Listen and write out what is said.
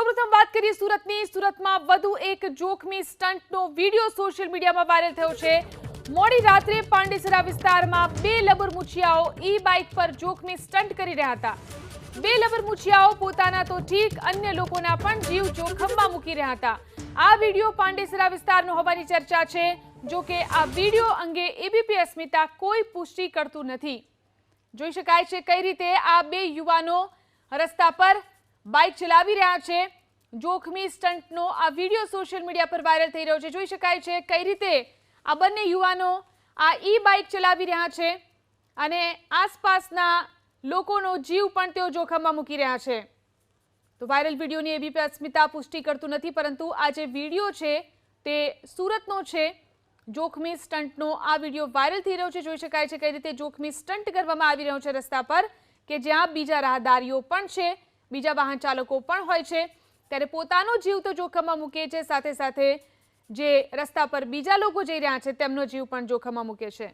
સૌપ્રથમ વાત કરીએ સુરતની. સુરતમાં વધુ એક જોખમી સ્ટન્ટનો વિડીયો સોશિયલ મીડિયામાં વાયરલ થયો છે. મોડી રાત્રે પાંડેસરા વિસ્તારમાં બે લબરમુછિયાઓ ઈ-બાઇક પર જોખમી સ્ટન્ટ કરી રહ્યા હતા. બે લબરમુછિયાઓ પોતાના તો ઠીક, અન્ય લોકોના પણ જીવ જોખમમાં મૂકી રહ્યા હતા. આ વિડીયો પાંડેસરા વિસ્તારનો હોવાની ચર્ચા છે. જો કે આ વિડીયો અંગે એબીપી અસ્મિતા કોઈ પુષ્ટિ કરતું નથી. જોઈ શકાય છે કઈ રીતે આ બે યુવાનો રસ્તા પર બાઇક ચલાવી રહ્યા છે. જોખમી સ્ટન્ટનો આ વિડીયો સોશિયલ મીડિયા પર વાયરલ થઈ રહ્યો છે. જોઈ શકાય છે કઈ રીતે આ બંને યુવાનો આ ઈ-બાઇક ચલાવી રહ્યા છે અને આસપાસના લોકોનો જીવ પણ તેઓ જોખમમાં મૂકી રહ્યા છે. તો વાયરલ વિડીયોની એબીપી અસ્મિતા પુષ્ટિ કરતું નથી, પરંતુ આ જે વિડીયો છે તે સુરતનો છે. જોખમી સ્ટન્ટનો આ વિડીયો વાયરલ થઈ રહ્યો છે. જોઈ શકાય છે કઈ રીતે જોખમી સ્ટન્ટ કરવામાં આવી રહ્યો છે રસ્તા પર, કે જ્યાં બીજા રાહદારીઓ પણ છે, બીજા વાહન ચાલકો પણ હોય છે, ત્યારે પોતાનો જીવ તો જોખમમાં મૂકે છે, સાથે સાથે જે રસ્તા પર બીજા લોકો જઈ રહ્યા છે તેમનો જીવ પણ જોખમમાં મૂકે છે.